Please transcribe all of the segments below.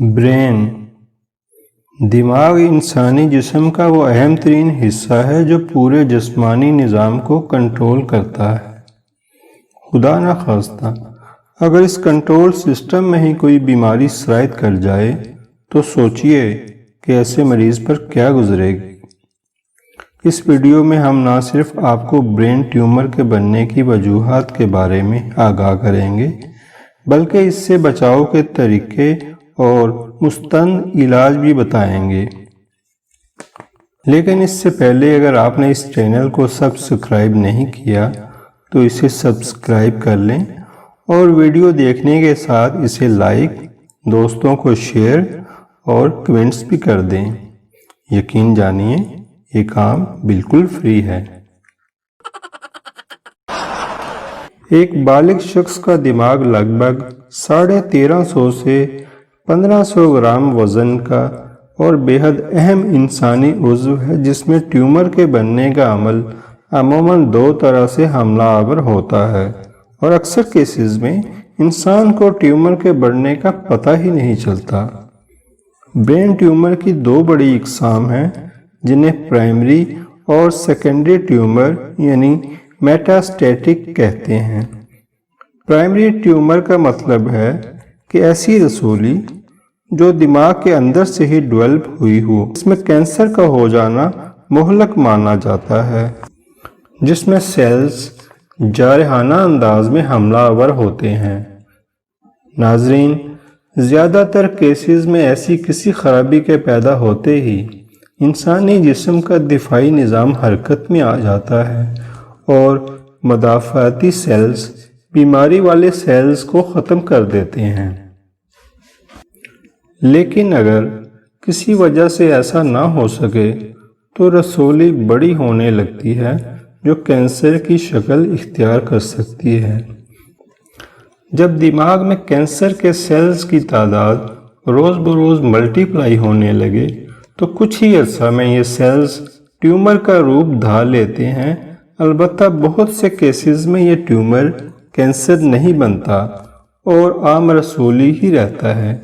Brain دماغ انسانی جسم کا وہ اہم ترین حصہ ہے جو پورے جسمانی نظام کو کنٹرول کرتا ہے۔ خدا نخواستہ اگر اس کنٹرول سسٹم میں ہی کوئی بیماری سرایت کر جائے تو سوچئے کہ ایسے مریض پر کیا گزرے گی۔ اس ویڈیو میں ہم نہ صرف آپ کو برین ٹیومر کے بننے کی وجوہات کے بارے میں آگاہ کریں گے بلکہ اس سے بچاؤ کے طریقے اور مستند علاج بھی بتائیں گے۔ لیکن اس سے پہلے اگر آپ نے اس چینل کو سبسکرائب نہیں کیا تو اسے سبسکرائب کر لیں اور ویڈیو دیکھنے کے ساتھ اسے لائک، دوستوں کو شیئر اور کمنٹس بھی کر دیں۔ یقین جانیے یہ کام بالکل فری ہے۔ ایک بالغ شخص کا دماغ لگ بھگ 1350 سے 1500 گرام وزن کا اور بے حد اہم انسانی عضو ہے جس میں ٹیومر کے بننے کا عمل عموماً دو طرح سے حملہ آور ہوتا ہے اور اکثر کیسز میں انسان کو ٹیومر کے بڑھنے کا پتہ ہی نہیں چلتا۔ برین ٹیومر کی دو بڑی اقسام ہیں جنہیں پرائمری اور سیکنڈری ٹیومر یعنی میٹاسٹیٹک کہتے ہیں۔ پرائمری ٹیومر کا مطلب ہے کہ ایسی رسولی جو دماغ کے اندر سے ہی ڈیولپ ہوئی ہو، اس میں کینسر کا ہو جانا مہلک مانا جاتا ہے، جس میں سیلز جارحانہ انداز میں حملہ آور ہوتے ہیں۔ ناظرین، زیادہ تر کیسز میں ایسی کسی خرابی کے پیدا ہوتے ہی انسانی جسم کا دفاعی نظام حرکت میں آ جاتا ہے اور مدافعتی سیلز بیماری والے سیلز کو ختم کر دیتے ہیں۔ لیکن اگر کسی وجہ سے ایسا نہ ہو سکے تو رسولی بڑی ہونے لگتی ہے جو کینسر کی شکل اختیار کر سکتی ہے۔ جب دماغ میں کینسر کے سیلز کی تعداد روز بروز ملٹی پلائی ہونے لگے تو کچھ ہی عرصہ میں یہ سیلز ٹیومر کا روپ دھار لیتے ہیں۔ البتہ بہت سے کیسز میں یہ ٹیومر کینسر نہیں بنتا اور عام رسولی ہی رہتا ہے،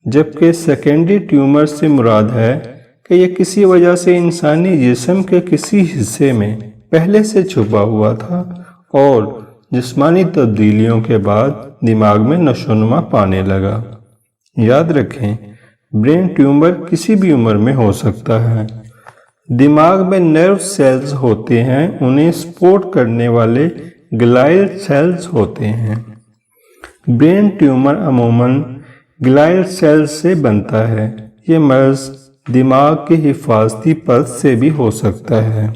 جبکہ سیکنڈری ٹیومر سے مراد ہے کہ یہ کسی وجہ سے انسانی جسم کے کسی حصے میں پہلے سے چھپا ہوا تھا اور جسمانی تبدیلیوں کے بعد دماغ میں نشو و نما پانے لگا۔ یاد رکھیں، برین ٹیومر کسی بھی عمر میں ہو سکتا ہے۔ دماغ میں نرو سیلز ہوتے ہیں، انہیں سپورٹ کرنے والے گلائل سیلز ہوتے ہیں۔ برین ٹیومر عموماً گلائل سیلز سے بنتا ہے۔ یہ مرض دماغ کے حفاظتی پرت سے بھی ہو سکتا ہے۔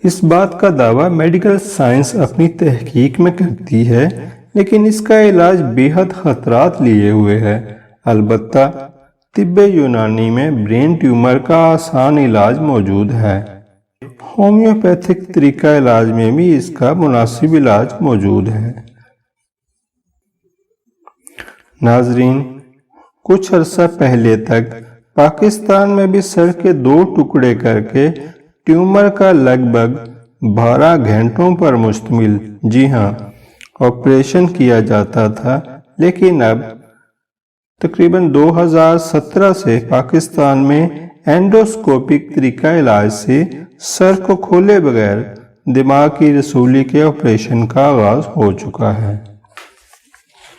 اس بات کا دعویٰ میڈیکل سائنس اپنی تحقیق میں کرتی ہے، لیکن اس کا علاج بے حد خطرات لیے ہوئے ہے۔ البتہ طب یونانی میں برین ٹیومر کا آسان علاج موجود ہے۔ ہومیوپیتھک طریقہ علاج میں بھی اس کا مناسب علاج موجود ہے۔ ناظرین، کچھ عرصہ پہلے تک پاکستان میں بھی سر کے 2 ٹکڑے کر کے ٹیومر کا لگ بھگ 12 گھنٹوں پر مشتمل آپریشن کیا جاتا تھا، لیکن اب تقریباً 2017 سے پاکستان میں اینڈوسکوپک طریقہ علاج سے سر کو کھولے بغیر دماغ کی رسولی کے آپریشن کا آغاز ہو چکا ہے۔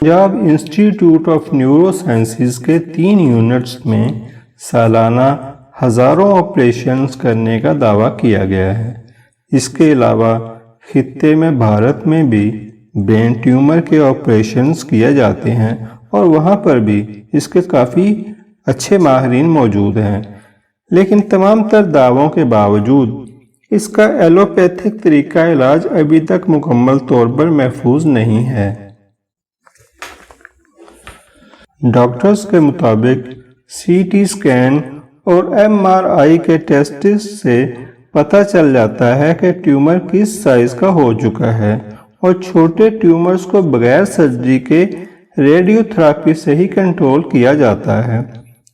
پنجاب انسٹی ٹیوٹ آف نیورو سائنسز کے 3 یونٹس میں سالانہ ہزاروں آپریشنز کرنے کا دعویٰ کیا گیا ہے۔ اس کے علاوہ خطے میں بھارت میں بھی برین ٹیومر کے آپریشنز کیے جاتے ہیں اور وہاں پر بھی اس کے کافی اچھے ماہرین موجود ہیں، لیکن تمام تر دعووں کے باوجود اس کا ایلوپیتھک طریقہ علاج ابھی تک مکمل طور پر محفوظ نہیں ہے۔ ڈاکٹرز کے مطابق سی ٹی اسکین اور ایم آر آئی کے ٹیسٹ سے پتہ چل جاتا ہے کہ ٹیومر کس سائز کا ہو چکا ہے اور چھوٹے ٹیومرز کو بغیر سرجری کے ریڈیو تھراپی سے ہی کنٹرول کیا جاتا ہے،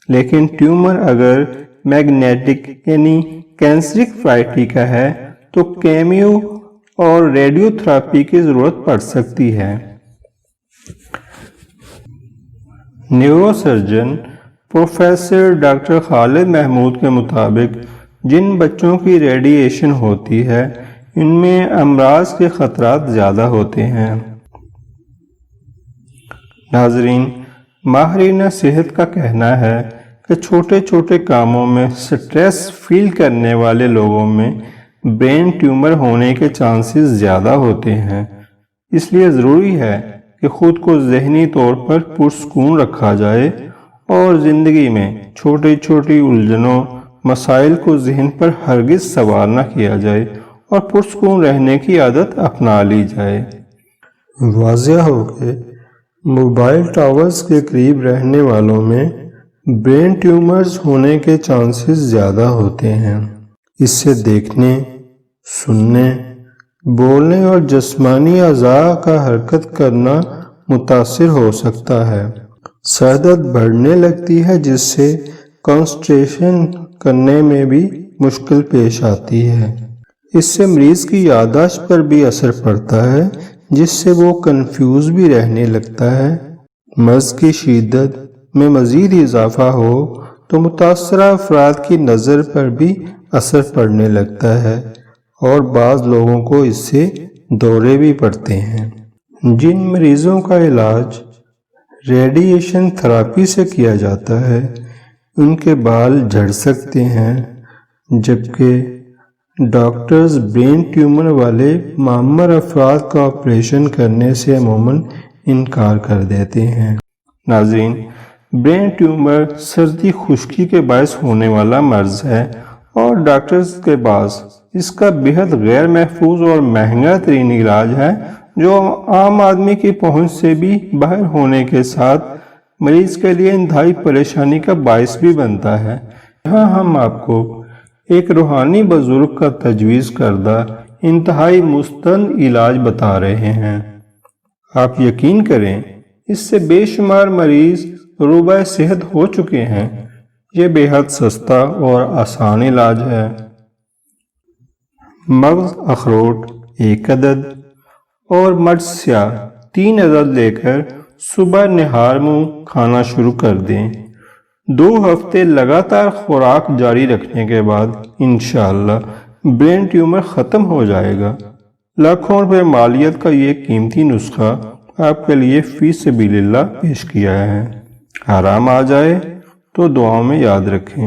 لیکن ٹیومر اگر میگنیٹک یعنی کینسرک ورائٹی کا ہے تو کیمیو اور ریڈیو تھراپی کی ضرورت پڑ سکتی ہے۔ نیورو سرجن پروفیسر ڈاکٹر خالد محمود کے مطابق جن بچوں کی ریڈیشن ہوتی ہے ان میں امراض کے خطرات زیادہ ہوتے ہیں۔ ناظرین، ماہرین صحت کا کہنا ہے کہ چھوٹے چھوٹے کاموں میں سٹریس فیل کرنے والے لوگوں میں برین ٹیومر ہونے کے چانسز زیادہ ہوتے ہیں۔ اس لیے ضروری ہے کہ خود کو ذہنی طور پر پرسکون رکھا جائے اور زندگی میں چھوٹی چھوٹی الجھنوں مسائل کو ذہن پر ہرگز سوار نہ کیا جائے اور پرسکون رہنے کی عادت اپنا لی جائے۔ واضح ہو کہ موبائل ٹاورز کے قریب رہنے والوں میں برین ٹیومرز ہونے کے چانسز زیادہ ہوتے ہیں۔ اس سے دیکھنے، سننے، بولنے اور جسمانی اعضاء کا حرکت کرنا متاثر ہو سکتا ہے۔ سر درد بڑھنے لگتی ہے جس سے کنسنٹریشن کرنے میں بھی مشکل پیش آتی ہے۔ اس سے مریض کی یادداشت پر بھی اثر پڑتا ہے جس سے وہ کنفیوز بھی رہنے لگتا ہے۔ مرض کی شدت میں مزید اضافہ ہو تو متاثرہ افراد کی نظر پر بھی اثر پڑنے لگتا ہے اور بعض لوگوں کو اس سے دورے بھی پڑتے ہیں۔ جن مریضوں کا علاج ریڈیشن تھراپی سے کیا جاتا ہے ان کے بال جھڑ سکتے ہیں، جبکہ ڈاکٹرز برین ٹیومر والے معمر افراد کا آپریشن کرنے سے عموماً انکار کر دیتے ہیں۔ ناظرین، برین ٹیومر سردی خشکی کے باعث ہونے والا مرض ہے اور ڈاکٹرز کے پاس اس کا بہت غیر محفوظ اور مہنگا ترین علاج ہے جو عام آدمی کی پہنچ سے بھی باہر ہونے کے ساتھ مریض کے لیے انتہائی پریشانی کا باعث بھی بنتا ہے۔ یہاں ہم آپ کو ایک روحانی بزرگ کا تجویز کردہ انتہائی مستند علاج بتا رہے ہیں۔ آپ یقین کریں اس سے بے شمار مریض روبہ صحت ہو چکے ہیں۔ یہ بے حد سستا اور آسان علاج ہے۔ مغز اخروٹ 1 عدد اور مرچ سیاہ 3 عدد لے کر صبح نہار منہ کھانا شروع کر دیں۔ 2 ہفتے لگاتار خوراک جاری رکھنے کے بعد انشاءاللہ برین ٹیومر ختم ہو جائے گا۔ لاکھوں روپے مالیت کا یہ قیمتی نسخہ آپ کے لیے فی سبیل اللہ پیش کیا ہے۔ آرام آ جائے تو دعاؤں میں یاد رکھیں۔